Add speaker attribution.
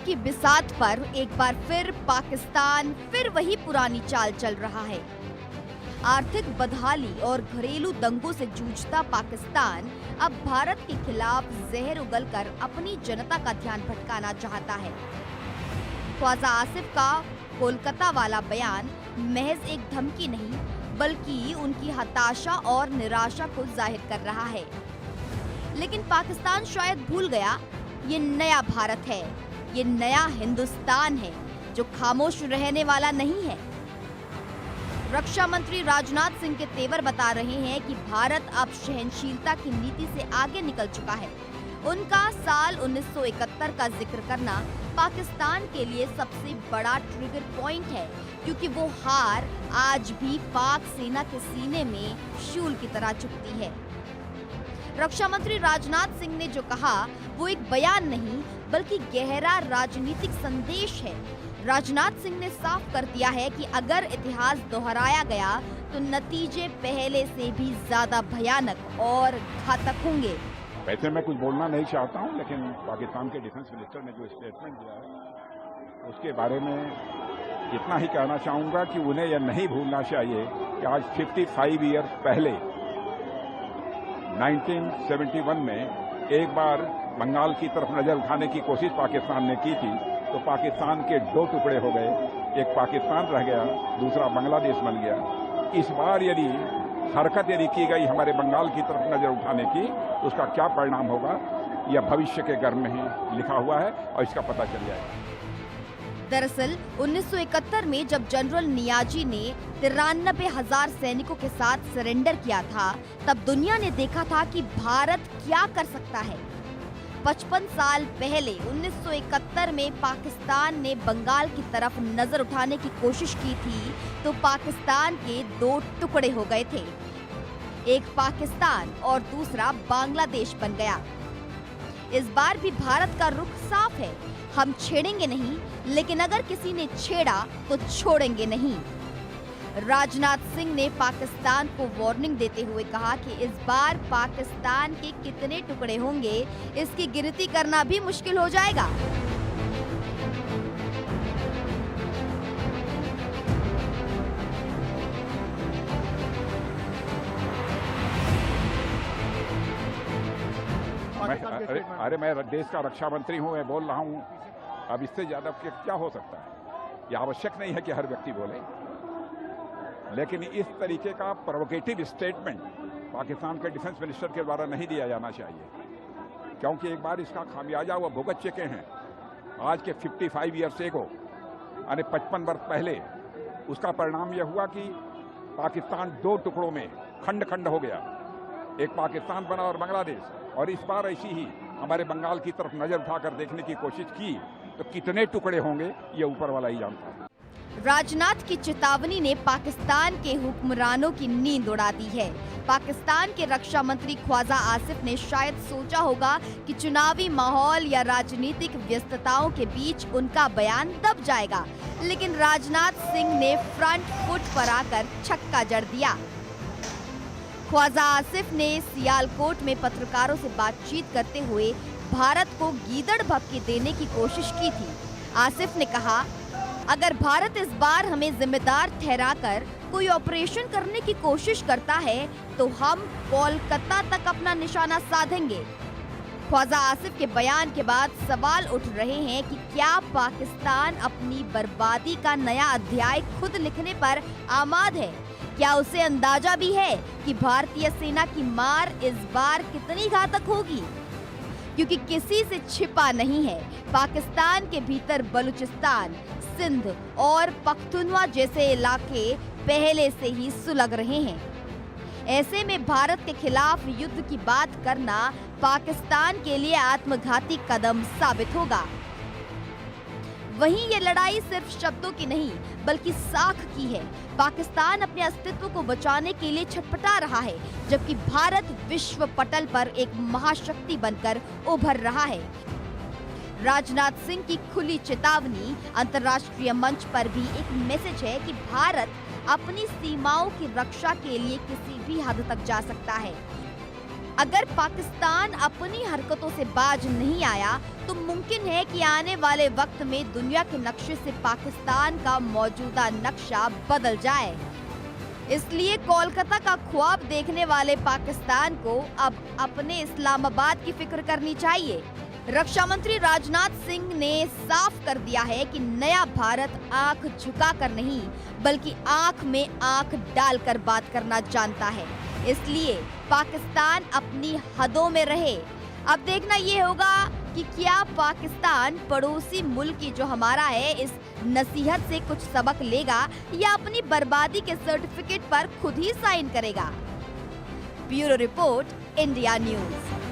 Speaker 1: की बिसात पर एक बार फिर पाकिस्तान फिर वही पुरानी चाल चल रहा है। आर्थिक बदहाली और घरेलू दंगों से जूझता पाकिस्तान अब भारत के खिलाफ जहर उगलकर अपनी जनता का ध्यान भटकाना चाहता है। ख्वाजा आसिफ का कोलकाता वाला बयान महज एक धमकी नहीं, बल्कि उनकी हताशा और निराशा को जाहिर कर रहा है। लेकिन पाकिस्तान शायद भूल गया, ये नया भारत है, ये नया हिंदुस्तान है जो खामोश रहने वाला नहीं है। रक्षा मंत्री राजनाथ सिंह के तेवर बता रहे हैं कि भारत अब सहनशीलता की नीति से आगे निकल चुका है। उनका साल 1971 का जिक्र करना पाकिस्तान के लिए सबसे बड़ा ट्रिगर पॉइंट है, क्योंकि वो हार आज भी पाक सेना के सीने में शूल की तरह चुभती है। रक्षा मंत्री राजनाथ सिंह ने जो कहा वो एक बयान नहीं, बल्कि गहरा राजनीतिक संदेश है। राजनाथ सिंह ने साफ कर दिया है कि अगर इतिहास दोहराया गया तो नतीजे पहले से भी ज्यादा भयानक और घातक होंगे।
Speaker 2: वैसे मैं कुछ बोलना नहीं चाहता हूं, लेकिन पाकिस्तान के डिफेंस मिनिस्टर ने जो स्टेटमेंट दिया है उसके बारे में इतना ही कहना चाहूंगा कि उन्हें यह नहीं भूलना चाहिए कि आज 55 ईयर्स पहले 1971 में एक बार बंगाल की तरफ नजर उठाने की कोशिश पाकिस्तान ने की थी, तो पाकिस्तान के दो टुकड़े हो गए, एक पाकिस्तान रह गया, दूसरा बांग्लादेश बन गया। इस बार यदि हरकत की गई हमारे बंगाल की तरफ नजर उठाने की, तो उसका क्या परिणाम होगा यह भविष्य के गर्भ में ही लिखा हुआ है और इसका पता चल जाएगा।
Speaker 1: दरअसल 1971 में जब जनरल नियाजी ने 93,000 सैनिकों के साथ सरेंडर किया था, तब दुनिया ने देखा था कि भारत क्या कर सकता है। 55 साल पहले 1971 में पाकिस्तान ने बंगाल की तरफ नजर उठाने की कोशिश की थी, तो पाकिस्तान के दो टुकड़े हो गए थे, एक पाकिस्तान और दूसरा बांग्लादेश बन गया। इस बार भी भारत का रुख साफ है, हम छेड़ेंगे नहीं, लेकिन अगर किसी ने छेड़ा तो छोड़ेंगे नहीं। राजनाथ सिंह ने पाकिस्तान को वार्निंग देते हुए कहा कि इस बार पाकिस्तान के कितने टुकड़े होंगे इसकी गिनती करना भी मुश्किल हो जाएगा।
Speaker 2: अरे मैं देश का रक्षा मंत्री हूं, मैं बोल रहा हूं, अब इससे ज्यादा क्या हो सकता है। यह आवश्यक नहीं है कि हर व्यक्ति बोले, लेकिन इस तरीके का प्रोवोकेटिव स्टेटमेंट पाकिस्तान के डिफेंस मिनिस्टर के द्वारा नहीं दिया जाना चाहिए, क्योंकि एक बार इसका खामियाजा वो भुगत चुके हैं। आज के 55 ईयर्स एगो, यानी 55 वर्ष पहले, उसका परिणाम यह हुआ कि पाकिस्तान दो टुकड़ों में खंड खंड हो गया, एक पाकिस्तान बना और बांग्लादेश। और इस बार ऐसी ही हमारे बंगाल की तरफ नजर उठाकर देखने की कोशिश की, तो कितने टुकड़े होंगे ये ऊपर वाला ही जानता है।
Speaker 1: राजनाथ की चेतावनी ने पाकिस्तान के हुक्मरानों की नींद उड़ा दी है। पाकिस्तान के रक्षा मंत्री ख्वाजा आसिफ ने शायद सोचा होगा कि चुनावी माहौल या राजनीतिक व्यस्तताओं के बीच उनका बयान दब जाएगा, लेकिन राजनाथ सिंह ने फ्रंट फुट पर आकर छक्का जड़ दिया। ख्वाजा आसिफ ने सियालकोट में पत्रकारों से बातचीत करते हुए भारत को गीदड़ भभकी देने की कोशिश की थी। आसिफ ने कहा, अगर भारत इस बार हमें जिम्मेदार ठहराकर कोई ऑपरेशन करने की कोशिश करता है, तो हम कोलकाता तक अपना निशाना साधेंगे। ख्वाजा आसिफ के बयान के बाद सवाल उठ रहे हैं कि क्या पाकिस्तान अपनी बर्बादी का नया अध्याय खुद लिखने पर आमाद है? क्या उसे अंदाजा भी है कि भारतीय सेना की मार इस बार कितनी घातक होगी? क्योंकि किसी से छिपा नहीं है, पाकिस्तान के भीतर बलूचिस्तान, सिंध और पख्तूनवा जैसे इलाके पहले से ही सुलग रहे हैं। ऐसे में भारत के खिलाफ युद्ध की बात करना पाकिस्तान के लिए आत्मघाती कदम साबित होगा। वहीं ये लड़ाई सिर्फ शब्दों की नहीं, बल्कि साख की है। पाकिस्तान अपने अस्तित्व को बचाने के लिए छटपटा रहा है, जबकि भारत विश्व पटल पर एक महाशक्ति बनकर उभर रहा है। राजनाथ सिंह की खुली चेतावनी अंतर्राष्ट्रीय मंच पर भी एक मैसेज है कि भारत अपनी सीमाओं की रक्षा के लिए किसी भी हद तक जा सकता है। अगर पाकिस्तान अपनी हरकतों से बाज नहीं आया तो मुमकिन है कि आने वाले वक्त में दुनिया के नक्शे से पाकिस्तान का मौजूदा नक्शा बदल जाए। इसलिए कोलकाता का ख्वाब देखने वाले पाकिस्तान को अब अपने इस्लामाबाद की फिक्र करनी चाहिए। रक्षा मंत्री राजनाथ सिंह ने साफ कर दिया है कि नया भारत आंख झुकाकर नहीं बल्कि आंख में आंख डालकर बात करना जानता है। इसलिए पाकिस्तान अपनी हदों में रहे। अब देखना ये होगा कि क्या पाकिस्तान पड़ोसी मुल्क की जो हमारा है इस नसीहत से कुछ सबक लेगा या अपनी बर्बादी के सर्टिफिकेट पर खुद ही साइन करेगा। Bureau report, India news.